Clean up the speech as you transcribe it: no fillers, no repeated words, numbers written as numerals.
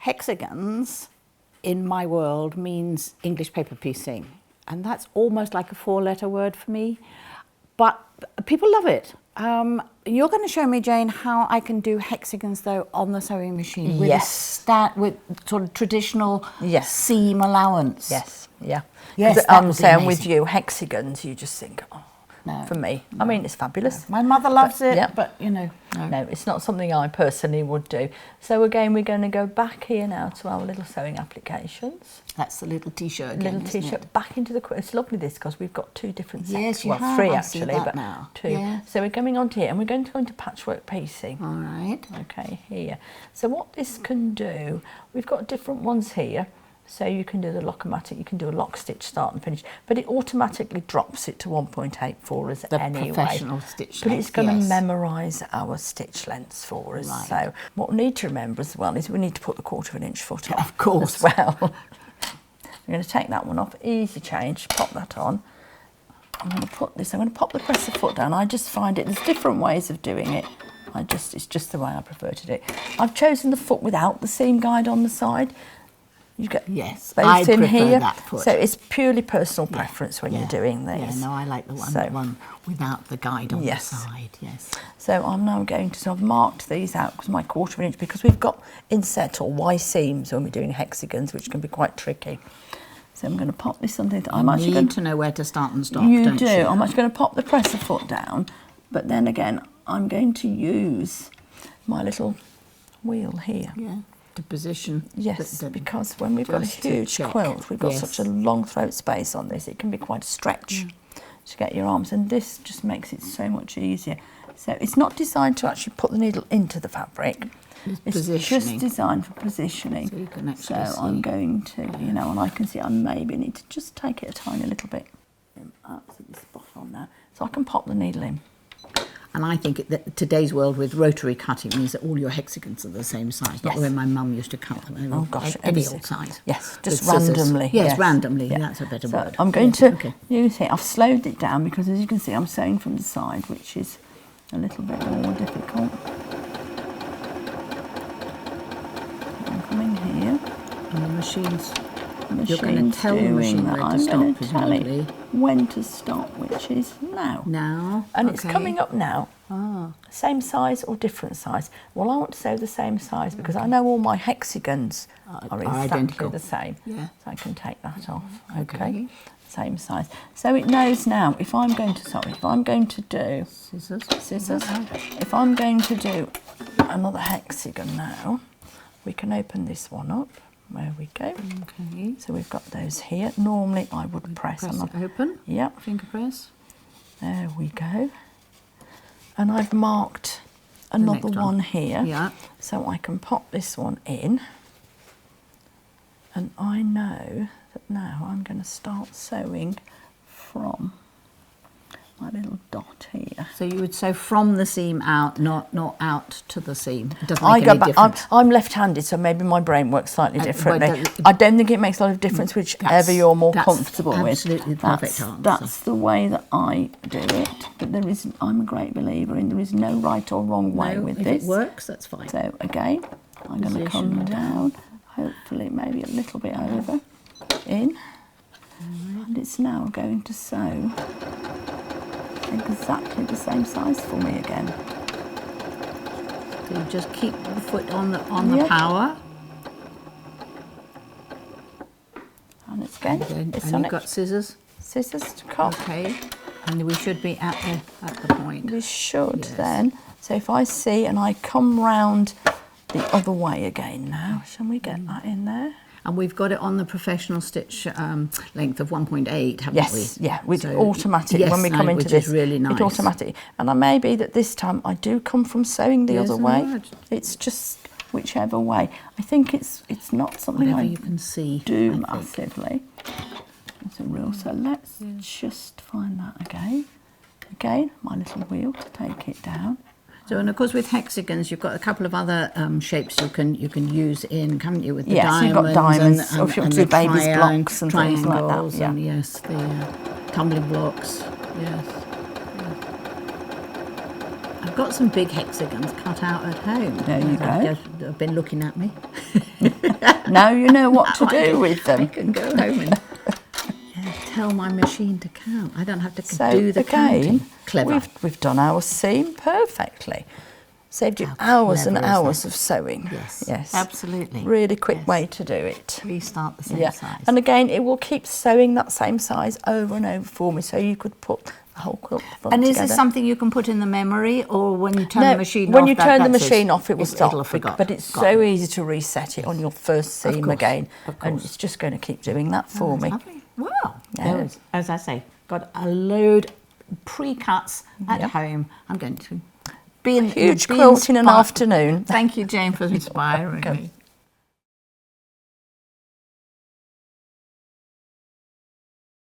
Hexagons in my world means English paper piecing, and that's almost like a 4-letter word for me, but people love it. You're going to show me, Jane, how I can do hexagons though on the sewing machine with with sort of traditional seam allowance. Yes, yeah. Yes, I'm saying with you, hexagons, you just think, oh, no, for me. No, I mean, it's fabulous. No. My mother loves it, but you know. No, it's not something I personally would do. So again, we're going to go back here now to our little sewing applications. That's the little t-shirt again, little t-shirt back into the... It's lovely this, because we've got 2 different sets. Yes, you well, have. 3 I actually, see that but now. 2. Yeah. So we're coming on to here, and we're going to go into patchwork piecing. All right. Okay, here. So what this can do, we've got different ones here. So you can do the lock-o-matic, you can do a lock stitch start and finish, but it automatically drops it to 1.8 for us anyway. The professional stitch length, but it's going to memorise our stitch lengths for us. Right. So what we need to remember as well is we need to put the 1/4 inch foot on. Of course. As well. I'm going to take that one off, easy change, pop that on. I'm going to put this, I'm going to pop the presser foot down. I just find it, there's different ways of doing it. It's just the way I prefer to do it. I've chosen the foot without the seam guide on the side. You get both in here, that foot. So it's purely personal preference when you're doing these. Yeah, no, I like the one without the guide on the side. Yes. So I'm now going to, so I've marked these out because my 1/4 inch, because we've got inset or Y seams when we're doing hexagons, which can be quite tricky. So I'm going to pop this under. I'm actually going to know where to start and stop. You do. I'm actually going to pop the presser foot down, but then again, I'm going to use my little wheel here. Yeah. To position. Yes, because when we've got a huge quilt, we've got such a long throat space on this, it can be quite a stretch to get your arms, and this just makes it so much easier. So it's not designed to actually put the needle into the fabric. It's just designed for positioning. So you can actually see. I'm going to, you know, and I can see I maybe need to just take it a tiny little bit. Absolutely spot on now. So I can pop the needle in. And I think that today's world with rotary cutting means that all your hexagons are the same size, not the way my mum used to cut them. Oh gosh, any old size. Yes, just randomly. Yes, randomly, that's a better word. I'm going to use it. I've slowed it down because, as you can see, I'm sewing from the side, which is a little bit more difficult. I'm coming here. And the machine's you're going to tell the machine where to stop, presumably. When to stop, which is now. Now. And it's coming up now. Same size or different size? Well, I want to sew the same size because I know all my hexagons are exactly the same. Yeah. So I can take that off. Okay. Same size. So it knows now if I'm going to do scissors. If I'm going to do another hexagon now, we can open this one up. There we go. Okay. So we've got those here. Normally I would press it open. Yep. Finger press. There we go. And I've marked another one here. Yeah. So I can pop this one in. And I know that now I'm going to start sewing from my little dot here. So you would sew from the seam out, not out to the seam. It doesn't make any difference. I'm left-handed, so maybe my brain works slightly differently. I don't think it makes a lot of difference whichever you're more comfortable with. Absolutely perfect answer. That's the way that I do it. But I'm a great believer in there is no right or wrong way with this. If it works, that's fine. So again, I'm going to come down, hopefully maybe a little bit over, in, and it's now going to sew exactly the same size for me again. So you just keep the foot on the power. And it's going. And you've got scissors. Scissors to cut. Okay. And we should be at the point. We should then. So if I see and I come round the other way again now, shall we get that in there? And we've got it on the professional stitch length of 1.8, haven't we? Yes, yeah, with automatic when we come into which this. Is really nice. It's automatic. And I may be that this time I do come from sewing the other way. It's just whichever way. I think it's not something you can see, do massively. It's a real, so let's just find that again. Again, my little wheel to take it down. So, and of course with hexagons, you've got a couple of other shapes you can use in, haven't you? With the diamonds, you've got diamonds, and the baby's blocks and things like that. Yeah. And yes, the tumbling blocks. Yes. I've got some big hexagons cut out at home. There you go. They've been looking at me. Now you know what to do with them. I can go home and tell my machine to count. I don't have to do the counting. Clever. We've done our seam perfectly. Saved you hours and hours of sewing. Yes, absolutely. Really quick way to do it. Restart the same size. And again, it will keep sewing that same size over and over for me, so you could put the whole quilt front And is together. this something you can put in the memory, or when you turn the machine off? When you turn the machine off, it will stop. It'll have forgot. But it's so easy to reset it on your first seam again, of course. and it's just going to keep doing that for me. Lovely. Wow. As I say, got a load pre-cuts at home. I'm going to be in Huge quilt in an afternoon. Thank you, Jane, for inspiring me.